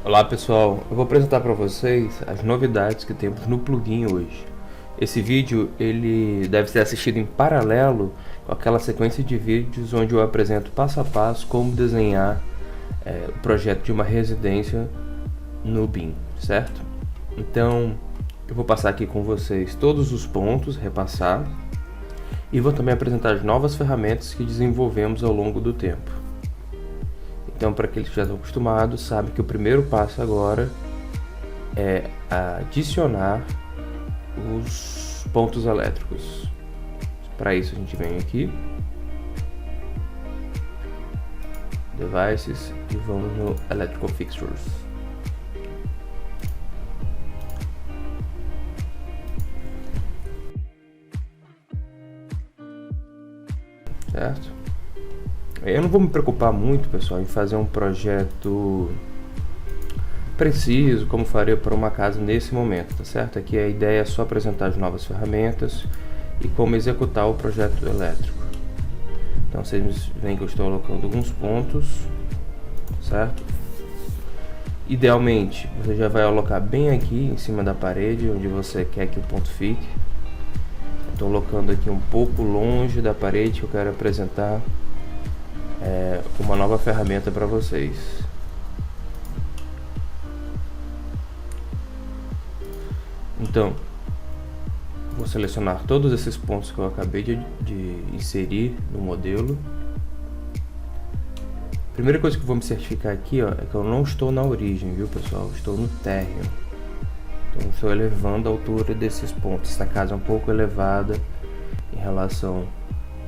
Olá pessoal, eu vou apresentar para vocês as novidades que temos no plugin hoje. Esse vídeo ele deve ser assistido em paralelo com aquela sequência de vídeos onde eu apresento passo a passo como desenhar o projeto de uma residência no BIM, certo? Então eu vou passar aqui com vocês todos os pontos, repassar, e vou também apresentar as novas ferramentas que desenvolvemos ao longo do tempo. Então, para aqueles que já estão acostumados, sabem que o primeiro passo agora é adicionar os pontos elétricos. Para isso a gente vem aqui, Devices, e vamos no Electrical Fixtures. Certo? Eu não vou me preocupar muito, pessoal, em fazer um projeto preciso, como faria para uma casa nesse momento, tá certo? Aqui a ideia é só apresentar as novas ferramentas e como executar o projeto elétrico. Então vocês veem que eu estou colocando alguns pontos, certo? Idealmente, você já vai alocar bem aqui em cima da parede, onde você quer que o ponto fique. Estou colocando aqui um pouco longe da parede que eu quero apresentar uma nova ferramenta para vocês. Então, vou selecionar todos esses pontos que eu acabei de inserir no modelo. Primeira coisa que eu vou me certificar aqui, ó, é que eu não estou na origem, viu pessoal? Eu estou no térreo. Então, estou elevando a altura desses pontos. Essa casa é um pouco elevada em relação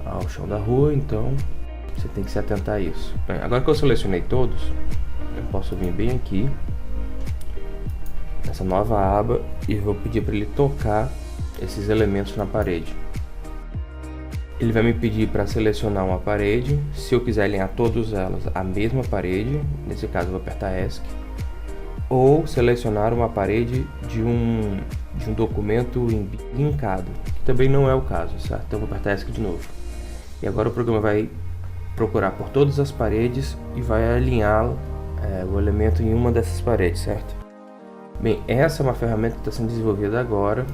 ao chão da rua, então você tem que se atentar a isso. Bem, agora que eu selecionei todos, eu posso vir bem aqui nessa nova aba e vou pedir para ele tocar esses elementos na parede. Ele vai me pedir para selecionar uma parede. Se eu quiser alinhar todas elas à mesma parede, nesse caso eu vou apertar ESC, ou selecionar uma parede de um documento linkado, que também não é o caso, certo? Então eu vou apertar ESC de novo. E agora o programa vai procurar por todas as paredes e vai alinhar o elemento em uma dessas paredes, certo? Bem, essa é uma ferramenta que está sendo desenvolvida agora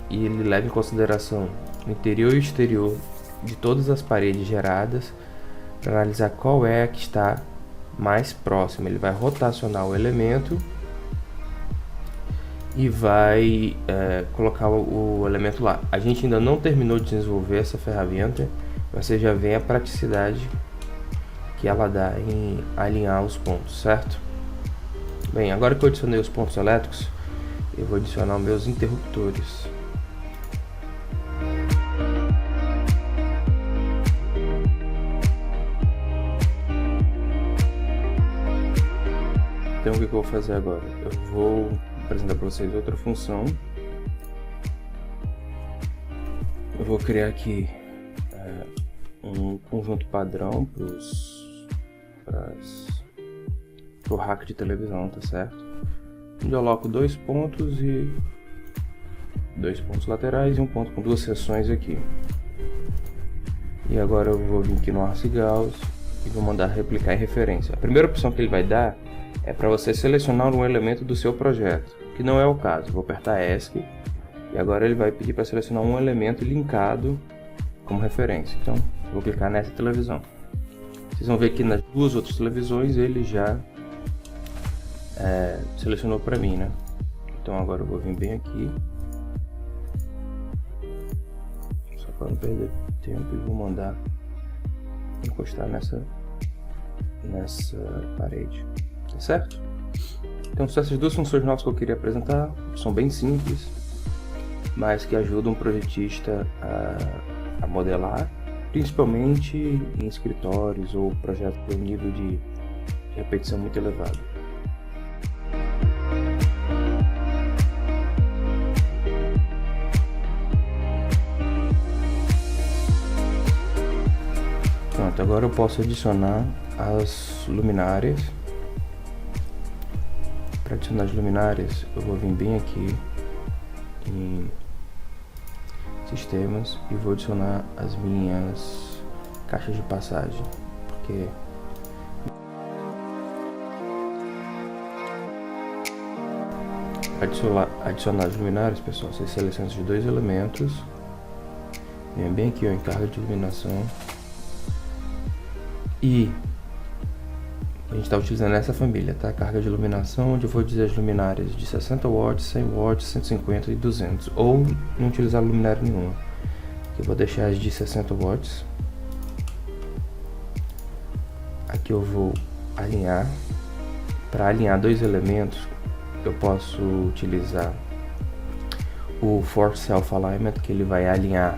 e ele leva em consideração o interior e o exterior de todas as paredes geradas para analisar qual é a que está mais próxima. Ele vai rotacionar o elemento e vai colocar o elemento lá. A gente ainda não terminou de desenvolver essa ferramenta, mas você já vê a praticidade que ela dá em alinhar os pontos, certo? Bem, agora que eu adicionei os pontos elétricos, eu vou adicionar os meus interruptores. Então o que eu vou fazer agora? Eu vou apresentar para vocês outra função. Eu vou criar aqui um conjunto padrão para o rack de televisão, tá certo? Onde eu coloco dois pontos laterais e um ponto com duas seções aqui. E agora eu vou vir aqui no Arce Gauss e vou mandar replicar em referência. A primeira opção que ele vai dar é para você selecionar um elemento do seu projeto, que não é o caso. Vou apertar ESC e agora ele vai pedir para selecionar um elemento linkado como referência. Então eu vou clicar nessa televisão. Vocês vão ver que nas duas outras televisões ele já selecionou para mim, né? Então agora eu vou vir bem aqui, só para não perder tempo, e vou mandar encostar nessa parede, tá certo? Então são essas duas funções novas que eu queria apresentar. São bem simples, mas que ajudam o projetista a modelar, principalmente em escritórios ou projetos com nível de repetição muito elevado. Pronto, agora eu posso adicionar as luminárias. Para adicionar as luminárias, eu vou vir bem aqui em sistemas e vou adicionar as minhas caixas de passagem, porque adicionar as luminárias, pessoal, você seleciona os dois elementos, vem bem aqui, ó, em carga de iluminação, e a gente está utilizando essa família, tá? Carga de iluminação, onde eu vou dizer as luminárias de 60 watts, 100 watts, 150 e 200, ou não utilizar luminária nenhuma. Aqui eu vou deixar as de 60 watts. Aqui eu vou alinhar. Para alinhar dois elementos, eu posso utilizar o For Self Alignment, que ele vai alinhar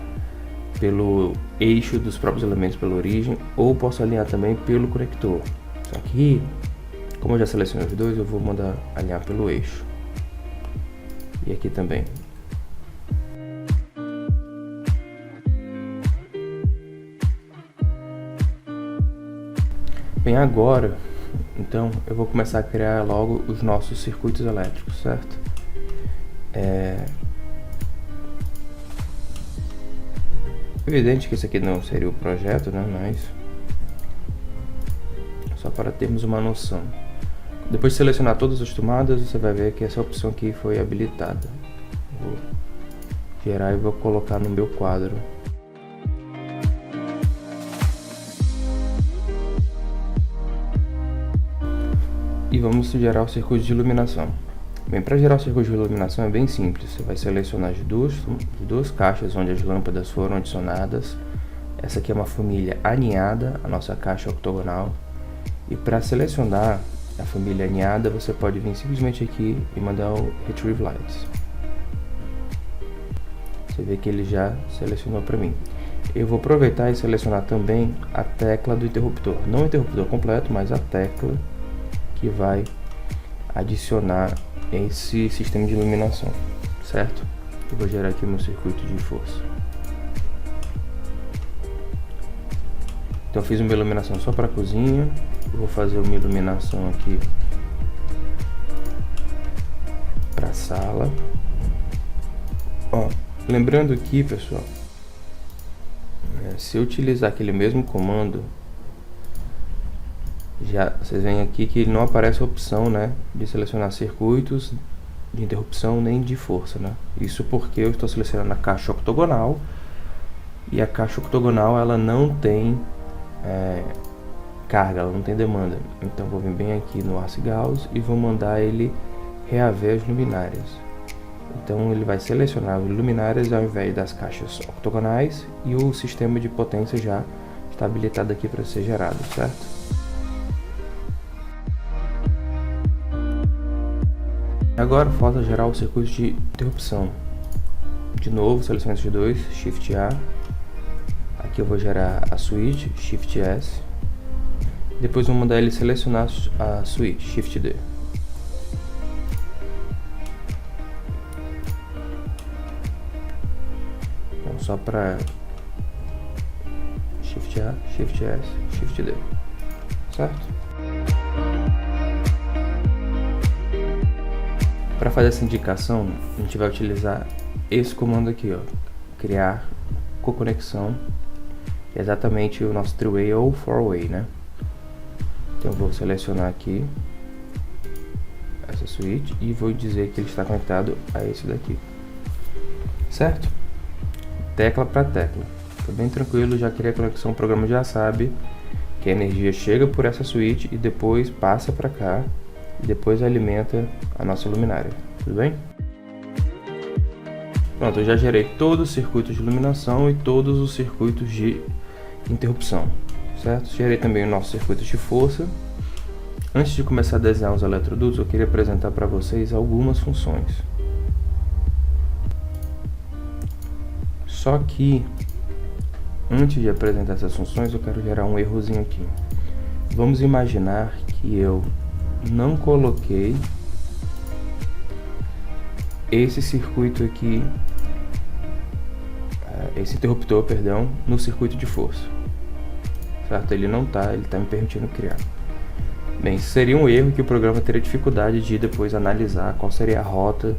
pelo eixo dos próprios elementos, pela origem, ou posso alinhar também pelo conector. Só que, como eu já selecionei os dois, eu vou mandar alinhar pelo eixo. E aqui também. Bem, agora, então, eu vou começar a criar logo os nossos circuitos elétricos, certo? Evidente que esse aqui não seria o projeto, né? Mas só para termos uma noção. Depois de selecionar todas as tomadas, você vai ver que essa opção aqui foi habilitada. Vou gerar e vou colocar no meu quadro. E vamos gerar o circuito de iluminação. Bem, para gerar o circuito de iluminação é bem simples. Você vai selecionar as duas caixas onde as lâmpadas foram adicionadas. Essa aqui é uma família aninhada, a nossa caixa octogonal. E para selecionar a família aninhada, você pode vir simplesmente aqui e mandar o Retrieve Lights. Você vê que ele já selecionou para mim. Eu vou aproveitar e selecionar também a tecla do interruptor. Não o interruptor completo, mas a tecla que vai adicionar esse sistema de iluminação, certo? Eu vou gerar aqui meu circuito de força. Então eu fiz uma iluminação só para a cozinha. Eu vou fazer uma iluminação aqui para a sala. Ó, lembrando aqui, pessoal, se eu utilizar aquele mesmo comando, já vocês veem aqui que não aparece a opção, né, de selecionar circuitos de interrupção nem de força, né? Isso porque eu estou selecionando a caixa octogonal e a caixa octogonal ela não tem carga, ela não tem demanda. Então vou vir bem aqui no Arce Gauss e vou mandar ele reaver as luminárias. Então ele vai selecionar as luminárias ao invés das caixas octogonais e o sistema de potência já está habilitado aqui para ser gerado, certo? Agora falta gerar o circuito de interrupção. De novo, seleciono esses dois, Shift A. Aqui eu vou gerar a switch, Shift S. Depois vou mandar ele selecionar a switch, Shift D. Então só para Shift A, Shift S, Shift D, certo? Para fazer essa indicação, a gente vai utilizar esse comando aqui, ó, criar coconexão, que é exatamente o nosso 3-way ou 4-way, né? Então eu vou selecionar aqui essa switch e vou dizer que ele está conectado a esse daqui, certo? Tecla para tecla, tá bem tranquilo, já criei a conexão, o programa já sabe que a energia chega por essa switch e depois passa para cá e depois alimenta a nossa luminária, tudo bem? Pronto, eu já gerei todos os circuitos de iluminação e todos os circuitos de interrupção, certo? Gerei também os nossos circuitos de força. Antes de começar a desenhar os eletrodutos, eu queria apresentar para vocês algumas funções. Só que, antes de apresentar essas funções, eu quero gerar um errozinho aqui. Vamos imaginar que eu não coloquei esse circuito aqui, esse interruptor, perdão, no circuito de força, certo? Ele não tá, ele tá me permitindo criar. Bem, isso seria um erro que o programa teria dificuldade de depois analisar qual seria a rota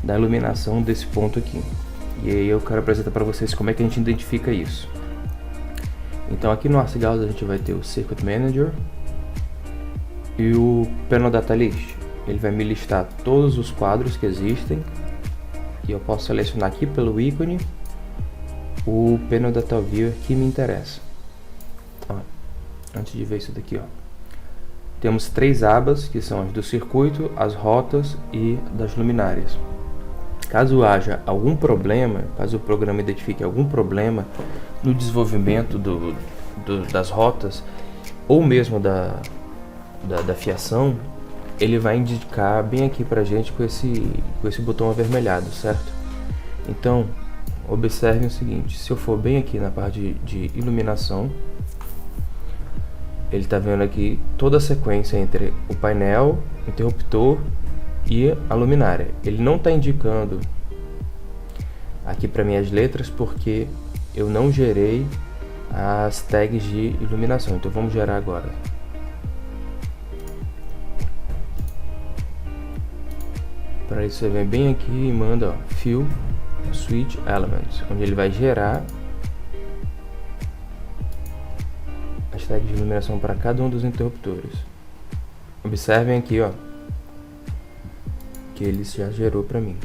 da iluminação desse ponto aqui. E aí eu quero apresentar para vocês como é que a gente identifica isso. Então aqui no Arce Gauss a gente vai ter o Circuit Manager e o Panel Data List. ele vai me listar todos os quadros que existem e eu posso selecionar aqui pelo ícone o Panel Data Viewer que me interessa. Ó, antes de ver isso daqui, ó, temos 3 abas que são as do circuito, as rotas e das luminárias. Caso haja algum problema, caso o programa identifique algum problema no desenvolvimento das rotas ou mesmo da fiação, ele vai indicar bem aqui pra gente com esse botão avermelhado, certo? Então, observem o seguinte, se eu for bem aqui na parte de iluminação, ele está vendo aqui toda a sequência entre o painel, o interruptor e a luminária. Ele não está indicando aqui para mim as letras porque eu não gerei as tags de iluminação. Então vamos gerar agora. Para isso você vem bem aqui e manda, ó, Fill Switch Elements, onde ele vai gerar as tags de iluminação para cada um dos interruptores. Observem aqui, ó, que ele já gerou para mim.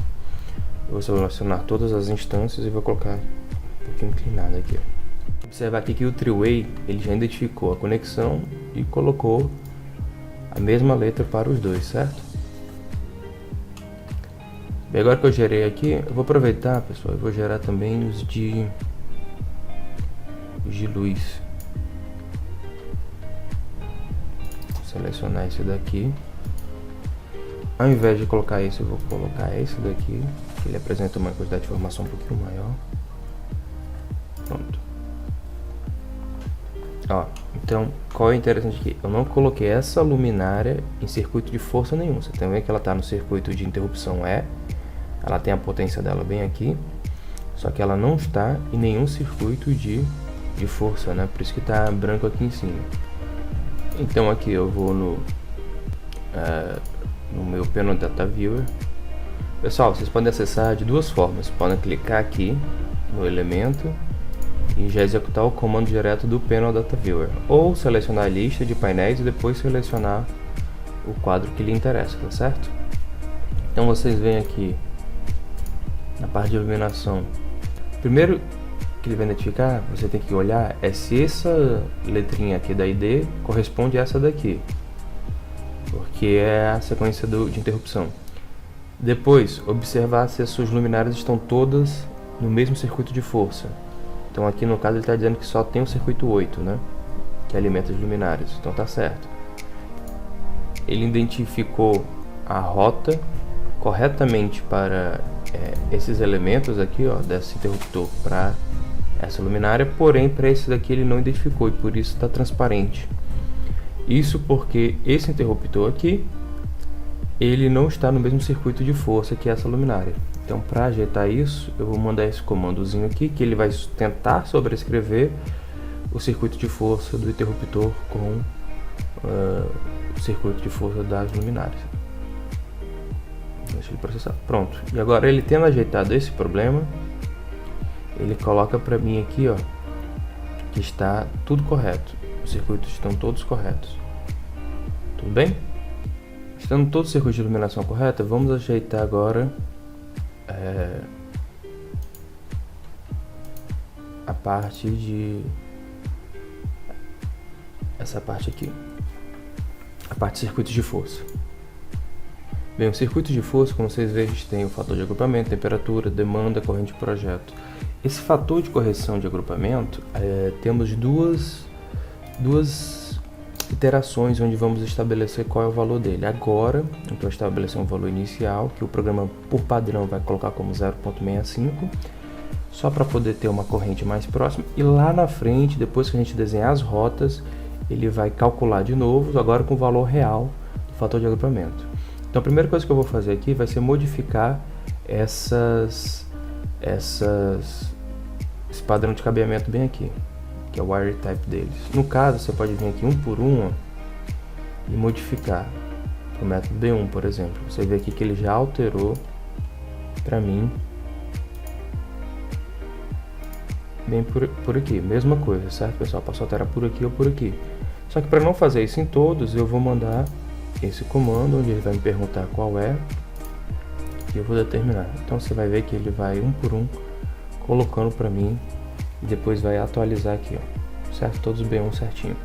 Eu vou selecionar todas as instâncias e vou colocar um pouquinho inclinado aqui, ó. Observar aqui que o Three-Way ele já identificou a conexão e colocou a mesma letra para os dois, certo? E agora que eu gerei aqui, eu vou aproveitar, pessoal, eu vou gerar também os de luz. Selecionar esse daqui. Ao invés de colocar esse, eu vou colocar esse daqui, que ele apresenta uma quantidade de informação um pouquinho maior. Pronto. Ó, então, qual é o interessante aqui? Eu não coloquei essa luminária em circuito de força nenhum. Você tem que ver que ela está no circuito de interrupção E. Ela tem a potência dela bem aqui. Só que ela não está em nenhum circuito de força, né? Por isso que está branco aqui em cima. Então aqui eu vou no meu Panel Data Viewer. Pessoal, vocês podem acessar de duas formas. Podem clicar aqui no elemento e já executar o comando direto do Panel Data Viewer. Ou selecionar a lista de painéis e depois selecionar o quadro que lhe interessa, tá certo? Então vocês vêm aqui na parte de iluminação. Primeiro que ele vai identificar, você tem que olhar se essa letrinha aqui da ID corresponde a essa daqui, porque é a sequência de interrupção. Depois, observar se as suas luminárias estão todas no mesmo circuito de força. Então aqui no caso ele está dizendo que só tem o circuito 8, né, que alimenta as luminárias, então tá certo. Ele identificou a rota corretamente para esses elementos aqui, ó, desse interruptor para essa luminária, porém para esse daqui ele não identificou e por isso está transparente. Isso porque esse interruptor aqui ele não está no mesmo circuito de força que essa luminária. Então, para ajeitar isso, eu vou mandar esse comandozinho aqui, que ele vai tentar sobrescrever o circuito de força do interruptor com o circuito de força das luminárias. Deixa ele processar. Pronto. E agora, ele tendo ajeitado esse problema, ele coloca para mim aqui, ó, que está tudo correto. Os circuitos estão todos corretos. Tudo bem? Estando todos os circuitos de iluminação correta, vamos ajeitar agora a parte de essa parte aqui, a parte de circuitos de força. Bem, os circuitos de força, como vocês veem, tem o fator de agrupamento, temperatura, demanda, corrente de projeto. Esse fator de correção de agrupamento, temos duas iterações onde vamos estabelecer qual é o valor dele. Agora, então estabelecer um valor inicial, que o programa por padrão vai colocar como 0.65, só para poder ter uma corrente mais próxima, e lá na frente, depois que a gente desenhar as rotas, ele vai calcular de novo, agora com o valor real do fator de agrupamento. Então a primeira coisa que eu vou fazer aqui vai ser modificar esse padrão de cabeamento bem aqui, que é o wire type deles. No caso, você pode vir aqui um por um, ó, e modificar para o método B1, por exemplo. Você vê aqui que ele já alterou para mim bem por aqui. Mesma coisa, certo, pessoal? Posso alterar por aqui ou por aqui. Só que para não fazer isso em todos, eu vou mandar esse comando, onde ele vai me perguntar qual é, e eu vou determinar. Então você vai ver que ele vai um por um colocando para mim e depois vai atualizar aqui, ó, certo? Todos os B1 certinho.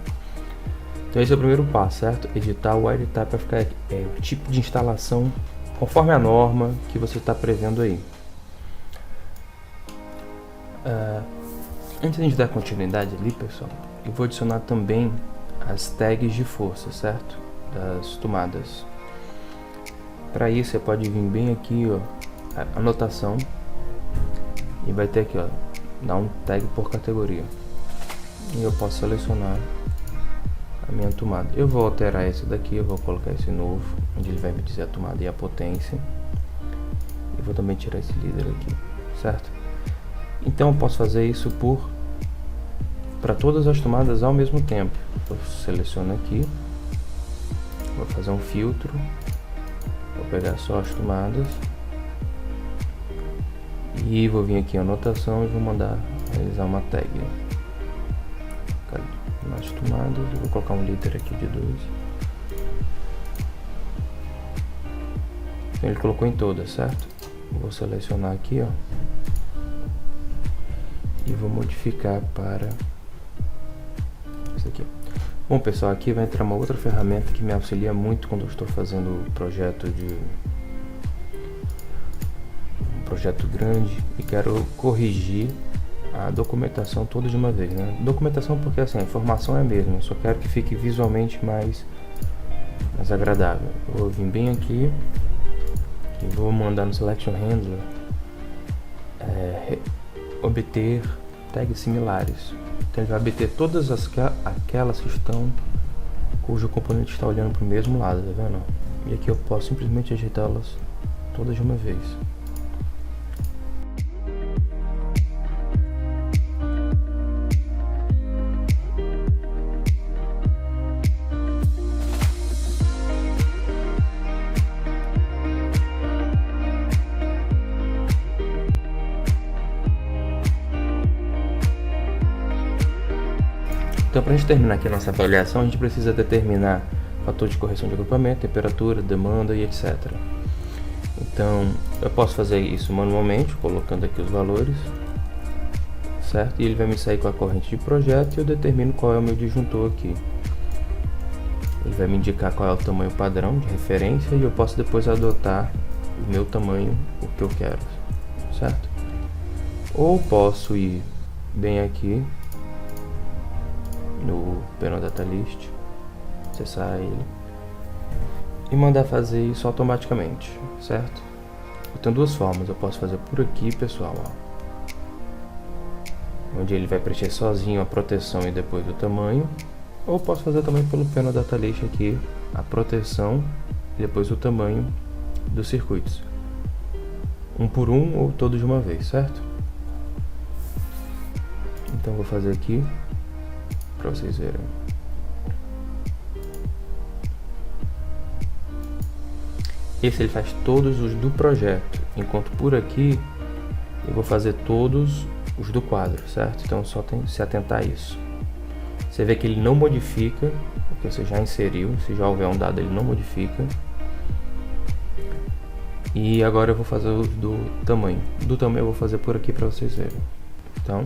Então esse é o primeiro passo, certo? Editar o wiretap para ficar o tipo de instalação conforme a norma que você está prevendo aí. Antes de a gente dar continuidade ali, pessoal, eu vou adicionar também as tags de força, certo? Das tomadas. Para isso você pode vir bem aqui, ó, anotação, e vai ter aqui, ó, dar um tag por categoria. E eu posso selecionar a minha tomada. Eu vou alterar esse daqui, eu vou colocar esse novo, onde ele vai me dizer a tomada e a potência. Eu vou também tirar esse líder aqui, certo? Então eu posso fazer isso para todas as tomadas ao mesmo tempo. Eu seleciono aqui, vou fazer um filtro, vou pegar só as tomadas e vou vir aqui em anotação e vou mandar realizar uma tag. Mais tomadas, eu vou colocar um líder aqui de 2. Então ele colocou em todas, certo? Vou selecionar aqui, ó, e vou modificar para isso aqui. Bom, pessoal, aqui vai entrar uma outra ferramenta que me auxilia muito quando eu estou fazendo um projeto grande e quero corrigir a documentação toda de uma vez, né? Documentação porque assim, a informação é a mesma, eu só quero que fique visualmente mais agradável. Eu vou vir bem aqui e vou mandar no Selection Handler obter tags similares. Então ele vai obter todas aquelas que estão, cujo componente está olhando para o mesmo lado, tá vendo? E aqui eu posso simplesmente ajeitá-las todas de uma vez. Então, para a gente terminar aqui a nossa avaliação, a gente precisa determinar fator de correção de agrupamento, temperatura, demanda e etc. Então, eu posso fazer isso manualmente, colocando aqui os valores, certo? E ele vai me sair com a corrente de projeto e eu determino qual é o meu disjuntor aqui. Ele vai me indicar qual é o tamanho padrão de referência e eu posso depois adotar o meu tamanho, o que eu quero, certo? Ou posso ir bem aqui no Panel Data List, acessar ele e mandar fazer isso automaticamente, certo? Eu tenho duas formas, eu posso fazer por aqui, pessoal, ó, onde ele vai preencher sozinho a proteção e depois o tamanho, ou posso fazer também pelo Panel Data List aqui, a proteção e depois o tamanho dos circuitos, um por um ou todos de uma vez, certo? Então vou fazer aqui para vocês verem. Esse ele faz todos os do projeto, enquanto por aqui eu vou fazer todos os do quadro, certo? Então só tem que se atentar a isso. Você vê que ele não modifica, porque você já inseriu, se já houver um dado ele não modifica. E agora eu vou fazer os do tamanho. Do tamanho eu vou fazer por aqui para vocês verem. Então,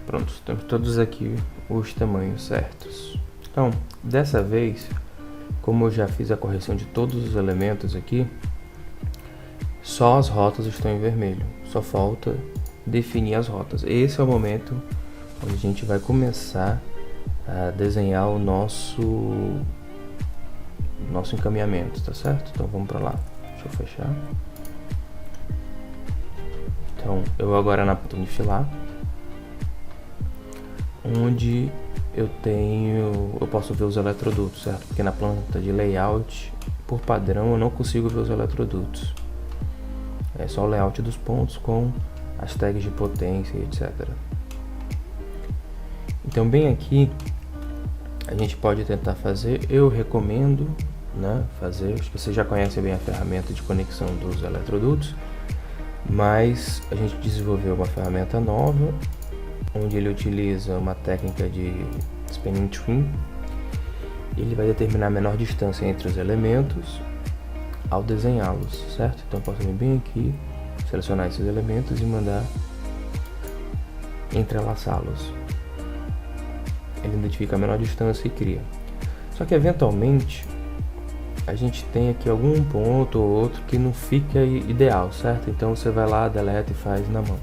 pronto, temos todos aqui os tamanhos certos. Então, dessa vez, como eu já fiz a correção de todos os elementos aqui, só as rotas estão em vermelho. Só falta definir as rotas. Esse é o momento onde a gente vai começar a desenhar o nosso encaminhamento, tá certo? Então vamos para lá. Deixa eu fechar. Então, eu agora na planta de filar, onde eu posso ver os eletrodutos, certo? Porque na planta de layout, por padrão, eu não consigo ver os eletrodutos. É só o layout dos pontos com as tags de potência e etc. Então, bem aqui, a gente pode tentar fazer, eu recomendo, né, fazer, acho que você já conhece bem a ferramenta de conexão dos eletrodutos, mas a gente desenvolveu uma ferramenta nova, onde ele utiliza uma técnica de spinning twin, ele vai determinar a menor distância entre os elementos ao desenhá-los, certo? Então eu posso vir bem aqui, selecionar esses elementos e mandar entrelaçá-los. Ele identifica a menor distância e cria. Só que eventualmente a gente tem aqui algum ponto ou outro que não fica ideal, certo? Então você vai lá, deleta e faz na mão.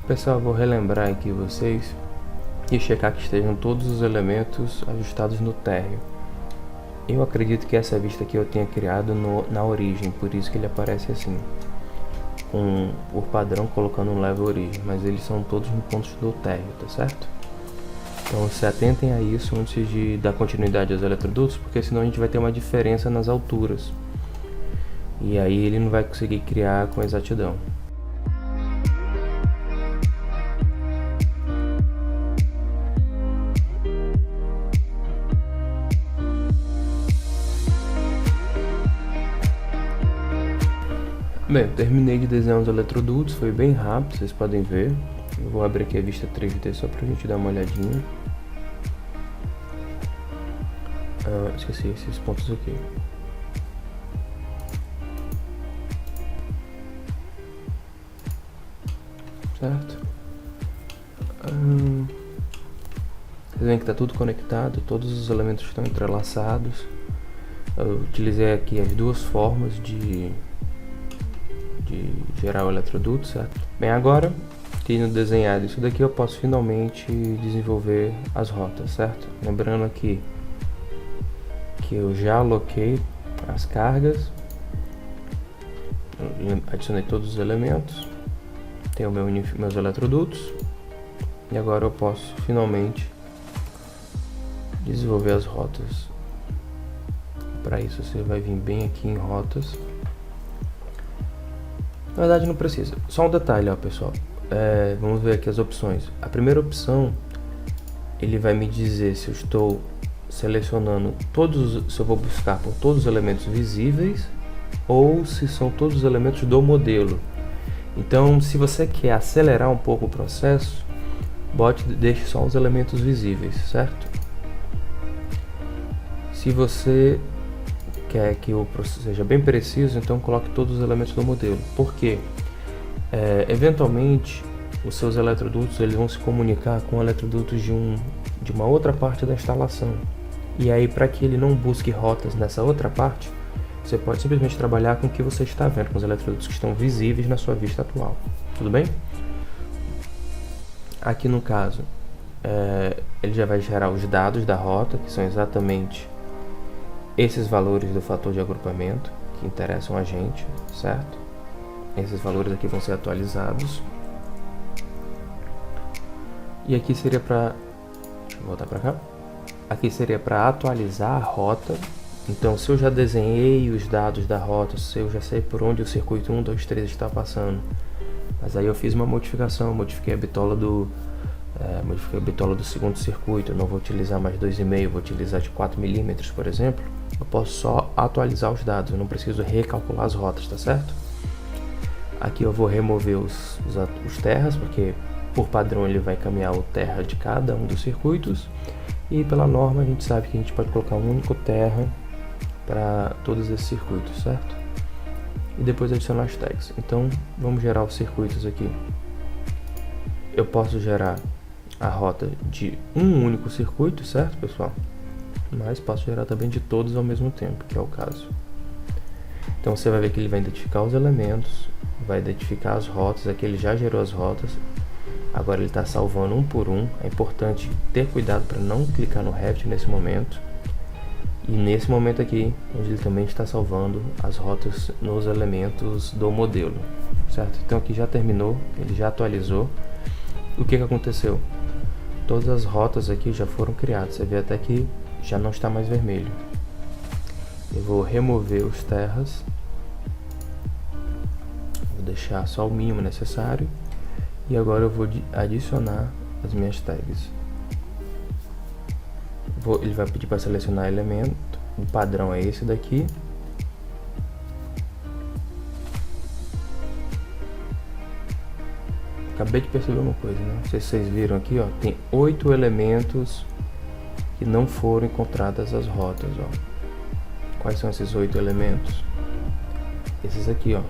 Pessoal, vou relembrar aqui vocês e checar que estejam todos os elementos ajustados no térreo. Eu acredito que essa vista aqui eu tenha criado na origem, por isso que ele aparece assim, por padrão colocando um level origem, mas eles são todos no pontos do térreo, tá certo? Então se atentem a isso antes de dar continuidade aos eletrodutos, porque senão a gente vai ter uma diferença nas alturas e aí ele não vai conseguir criar com exatidão. Bem, eu terminei de desenhar os eletrodutos, foi bem rápido, vocês podem ver. Eu vou abrir aqui a vista 3D só pra gente dar uma olhadinha. Esqueci esses pontos aqui. Certo? Vocês veem que está tudo conectado, todos os elementos estão entrelaçados. Eu utilizei aqui as duas formas de gerar o eletroduto, certo? Bem, agora, tendo desenhado isso daqui, eu posso finalmente desenvolver as rotas, certo? Lembrando aqui que eu já aloquei as cargas, adicionei todos os elementos, tenho meus eletrodutos, e agora eu posso finalmente desenvolver as rotas. Para isso você vai vir bem aqui em rotas. Na verdade não precisa, só um detalhe, ó, pessoal. Vamos ver aqui as opções. A primeira opção, ele vai me dizer se eu estou selecionando se eu vou buscar por todos os elementos visíveis ou se são todos os elementos do modelo. Então, se você quer acelerar um pouco o processo, deixe só os elementos visíveis, certo? Se você quer que o processo seja bem preciso, então coloque todos os elementos do modelo. Por quê? Eventualmente, os seus eletrodutos eles vão se comunicar com eletrodutos de uma outra parte da instalação. E aí, para que ele não busque rotas nessa outra parte, você pode simplesmente trabalhar com o que você está vendo, com os eletrodutos que estão visíveis na sua vista atual. Tudo bem? Aqui no caso, ele já vai gerar os dados da rota, que são exatamente esses valores do fator de agrupamento que interessam a gente, certo? Esses valores aqui vão ser atualizados. E aqui seria para... Deixa eu voltar para cá. Aqui seria para atualizar a rota. Então, se eu já desenhei os dados da rota, se eu já sei por onde o circuito 1, 2, 3 está passando, mas aí eu fiz uma modificação, modifiquei a bitola do segundo circuito, eu não vou utilizar mais 2,5, vou utilizar de 4 mm, por exemplo, eu posso só atualizar os dados, eu não preciso recalcular as rotas, tá certo? Aqui eu vou remover os terras, porque por padrão ele vai caminhar o terra de cada um dos circuitos, e pela norma a gente sabe que a gente pode colocar um único terra para todos esses circuitos, certo? E depois adicionar as tags. Então vamos gerar os circuitos aqui. Eu posso gerar a rota de um único circuito, certo, pessoal? Mas posso gerar também de todos ao mesmo tempo, que é o caso. Então você vai ver que ele vai identificar os elementos, vai identificar as rotas. Aqui ele já gerou as rotas. Agora ele está salvando um por um. É importante ter cuidado para não clicar no Revit nesse momento. E nesse momento aqui, onde ele também está salvando as rotas nos elementos do modelo, certo? Então aqui já terminou, ele já atualizou. O que aconteceu? Todas as rotas aqui já foram criadas. Você vê até que já não está mais vermelho. Eu vou remover os terras. Vou deixar só o mínimo necessário. E agora eu vou adicionar as minhas tags. Ele vai pedir para selecionar elemento. O padrão é esse daqui. acabei de perceber uma coisa, né? Não sei se vocês viram aqui, ó, tem 8 elementos que não foram encontradas as rotas, ó. Quais são esses 8 elementos? Esses aqui, ó.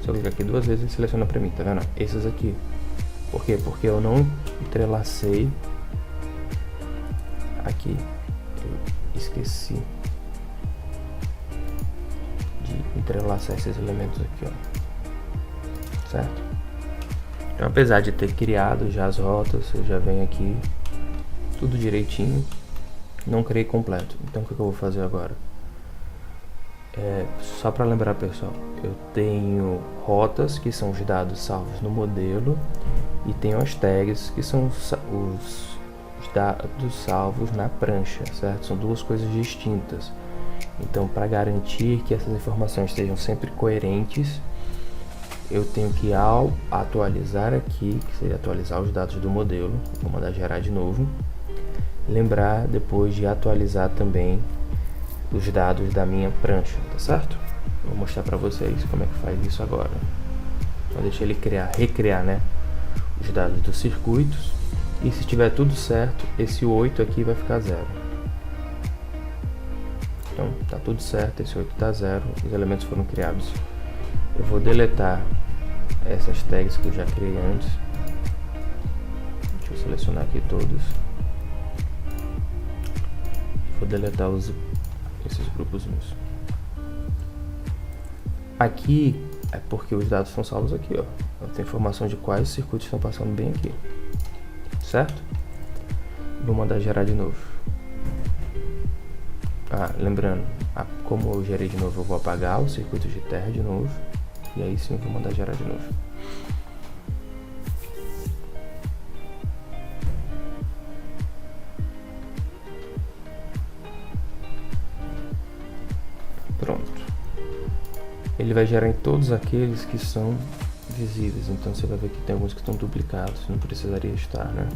Se eu clicar aqui 2 vezes, ele seleciona pra mim, tá vendo? Esses aqui. Por quê? Porque eu não entrelacei aqui. Eu esqueci de entrelaçar esses elementos aqui, ó. Certo? Então, apesar de ter criado já as rotas, eu já venho aqui tudo direitinho, não criei completo. Então o que eu vou fazer agora? Só para lembrar, pessoal, eu tenho rotas, que são os dados salvos no modelo, e tenho as tags, que são os dados salvos na prancha, certo? São duas coisas distintas. Então, para garantir que essas informações estejam sempre coerentes, eu tenho que, ao atualizar aqui, que seria atualizar os dados do modelo, vou mandar gerar de novo, lembrar depois de atualizar também os dados da minha prancha, tá certo? Vou mostrar para vocês como é que faz isso agora. Então deixa ele recriar, né, os dados dos circuitos, e se tiver tudo certo, esse 8 aqui vai ficar 0. Então tá tudo certo, esse 8 tá 0, os elementos foram criados. Eu vou deletar essas tags que eu já criei antes. Deixa eu selecionar aqui todos. Vou deletar esses grupos meus. Aqui é porque os dados estão salvos aqui, ó. Eu tenho informação de quais circuitos estão passando bem aqui, certo? Vou mandar gerar de novo. Lembrando, como eu gerei de novo, eu vou apagar os circuitos de terra de novo, e aí sim eu vou mandar gerar de novo. Pronto. Ele vai gerar em todos aqueles que são visíveis. Então você vai ver que tem alguns que estão duplicados, não precisaria estar, né?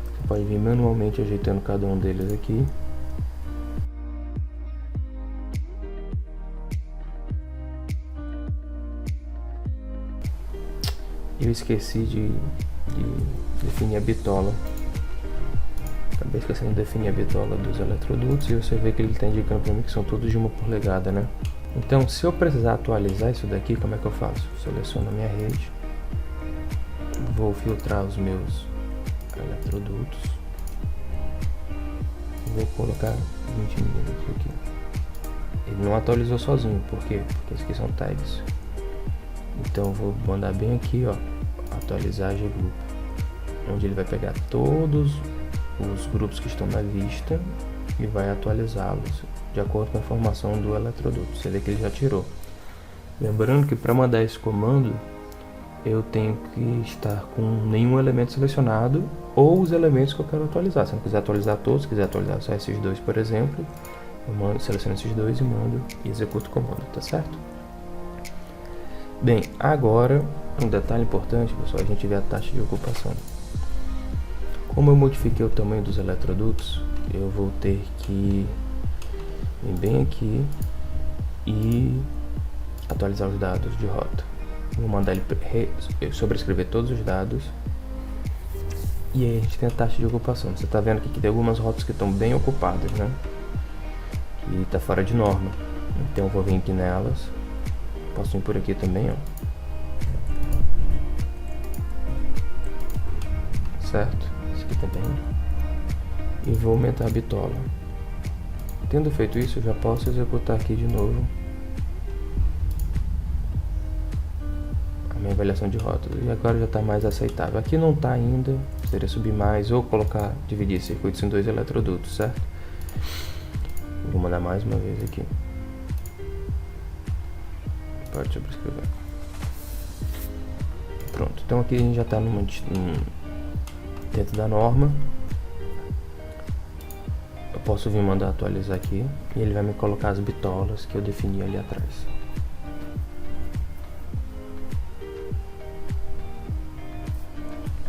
Você pode vir manualmente ajeitando cada um deles aqui. Eu esqueci de definir a bitola. Acabei esquecendo de definir a bitola dos eletrodutos, e você vê que ele está indicando para mim que são todos de 1 polegada, né? Então, se eu precisar atualizar isso daqui, como é que eu faço? Seleciono a minha rede, vou filtrar os meus eletrodutos, vou colocar 20 milímetros aqui. Ele não atualizou sozinho, por quê? Porque esses aqui são tags. Então, vou mandar bem aqui, ó, atualizar G-Group, onde ele vai pegar todos os grupos que estão na vista e vai atualizá-los de acordo com a informação do eletroduto. Você vê que ele já tirou. Lembrando que para mandar esse comando, eu tenho que estar com nenhum elemento selecionado ou os elementos que eu quero atualizar. Se eu não quiser atualizar todos, se quiser atualizar só esses dois, por exemplo, eu seleciono esses dois e mando e executo o comando, tá certo? Bem, agora um detalhe importante, pessoal, a gente vê a taxa de ocupação. Como eu modifiquei o tamanho dos eletrodutos, eu vou ter que vir bem aqui e atualizar os dados de rota. Vou mandar ele sobrescrever todos os dados, e aí a gente tem a taxa de ocupação. Você está vendo aqui que tem algumas rotas que estão bem ocupadas, né? E está fora de norma. Então eu vou vir aqui nelas. Posso vir por aqui também, ó. Certo? Esse aqui também. E vou aumentar a bitola. Tendo feito isso, eu já posso executar aqui de novo a minha avaliação de rota. E agora já está mais aceitável. Aqui não está ainda, seria subir mais ou colocar, dividir circuitos em 2 eletrodutos, certo? Vou mandar mais uma vez aqui. Pode sobrescrever. Pronto, então aqui a gente já está dentro da norma. Eu posso vir mandar atualizar aqui e ele vai me colocar as bitolas que eu defini ali atrás.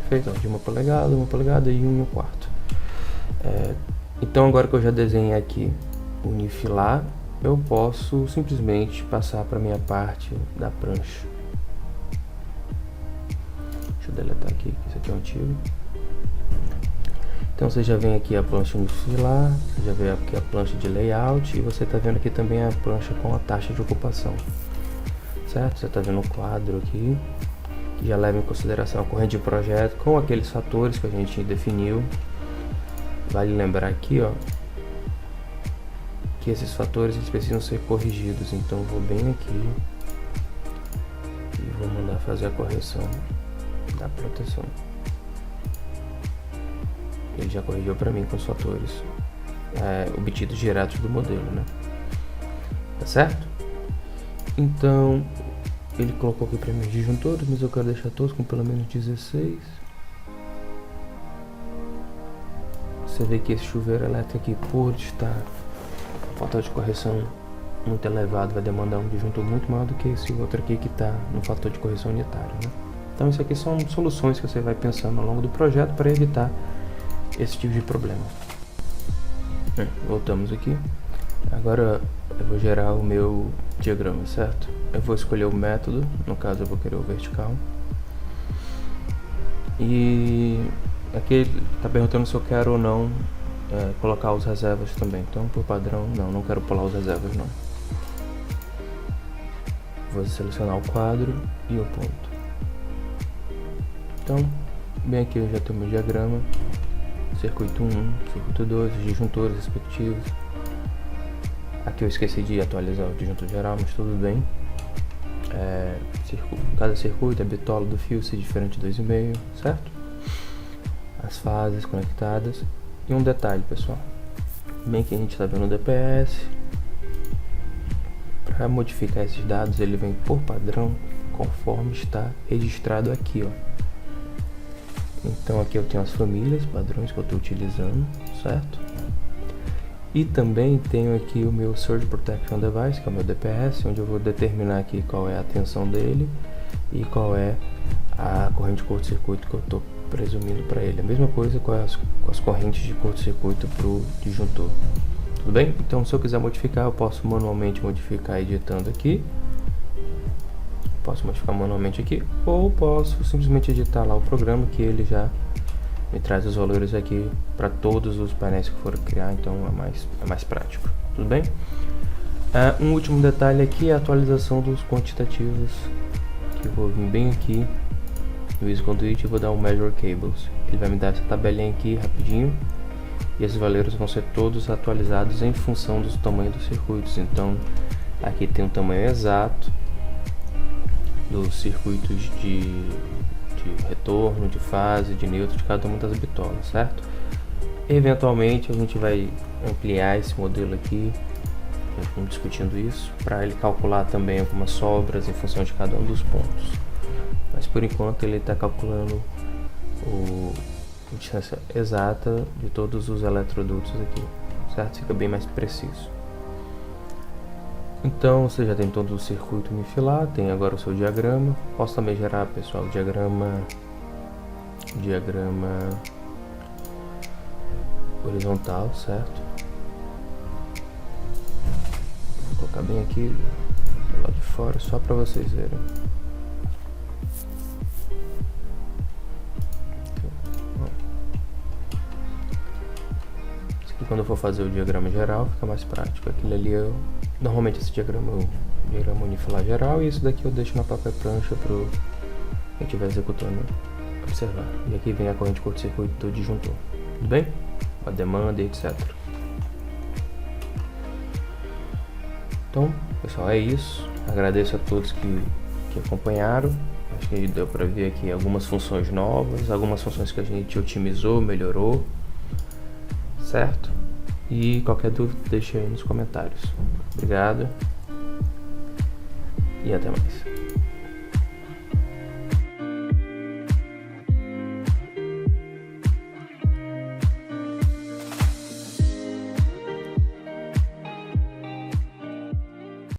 Perfeito, ó, de 1 polegada e 1/4. Então agora que eu já desenhei aqui o nifilar, eu posso simplesmente passar para minha parte da prancha. Deixa eu deletar aqui, que isso aqui é o antigo. Então você já vem aqui a plancha unifilar, você já vê aqui a plancha de layout e você está vendo aqui também a plancha com a taxa de ocupação, certo? Você está vendo o quadro aqui, que já leva em consideração a corrente de projeto com aqueles fatores que a gente definiu. Vale lembrar aqui, ó, que esses fatores eles precisam ser corrigidos, então eu vou bem aqui e vou mandar fazer a correção da proteção. Ele já corrigiu para mim com os fatores obtidos diretos do modelo, né? Tá certo? Então, ele colocou aqui para mim os disjuntores, mas eu quero deixar todos com pelo menos 16. Você vê que esse chuveiro elétrico aqui, por estar com fator de correção muito elevado, vai demandar um disjuntor muito maior do que esse outro aqui que está no fator de correção unitário, né? Então, isso aqui são soluções que você vai pensando ao longo do projeto para evitar esse tipo de problema. Voltamos aqui. Agora eu vou gerar o meu diagrama, certo? Eu vou escolher o método, no caso eu vou querer o vertical. E aqui ele está perguntando se eu quero ou não colocar os reservas também. Então, por padrão, não quero pular os reservas não. Vou selecionar o quadro e o ponto. Então, bem aqui eu já tenho o meu diagrama. Circuito 1, circuito 2, os disjuntores respectivos. Aqui eu esqueci de atualizar o disjuntor geral, mas tudo bem. Cada circuito, a bitola do fio ser diferente de 2,5, certo? As fases conectadas. E um detalhe, pessoal. Bem que a gente está vendo o DPS. Para modificar esses dados, ele vem por padrão, conforme está registrado aqui, ó. Então aqui eu tenho as famílias, padrões que eu estou utilizando, certo? E também tenho aqui o meu Surge Protection Device, que é o meu DPS, onde eu vou determinar aqui qual é a tensão dele e qual é a corrente de curto-circuito que eu estou presumindo para ele. A mesma coisa com as correntes de curto-circuito para o disjuntor. Tudo bem? Então se eu quiser modificar, eu posso manualmente modificar editando aqui. Posso modificar manualmente aqui, ou posso simplesmente editar lá o programa que ele já me traz os valores aqui para todos os painéis que eu for criar, então é mais prático. Tudo bem? Um último detalhe aqui é a atualização dos quantitativos, que eu vou vir bem aqui no Easy Conduit e vou dar um Measure Cables. Ele vai me dar essa tabelinha aqui rapidinho e esses valores vão ser todos atualizados em função do tamanho dos circuitos. Então aqui tem um tamanho exato dos circuitos de retorno, de fase, de neutro de cada uma das bitolas, certo? Eventualmente a gente vai ampliar esse modelo aqui, vamos discutindo isso, para ele calcular também algumas sobras em função de cada um dos pontos. Mas por enquanto ele está calculando a distância exata de todos os eletrodutos aqui, certo? Fica bem mais preciso. Então você já tem todo o circuito unifilar, tem agora o seu diagrama. Posso também gerar, pessoal, o diagrama horizontal, certo? Vou colocar bem aqui do lado de fora, só para vocês verem. Isso aqui, quando eu for fazer o diagrama geral, fica mais prático. Aquilo ali normalmente esse diagrama é o diagrama unifilar geral, e isso daqui eu deixo na própria prancha para quem estiver executando observar. E aqui vem a corrente de curto-circuito do disjuntor. Tudo bem? A demanda e etc. Então, pessoal, é isso. Agradeço a todos que acompanharam. Acho que deu para ver aqui algumas funções novas, algumas funções que a gente otimizou, melhorou, certo? E qualquer dúvida deixe aí nos comentários. Obrigado e até mais.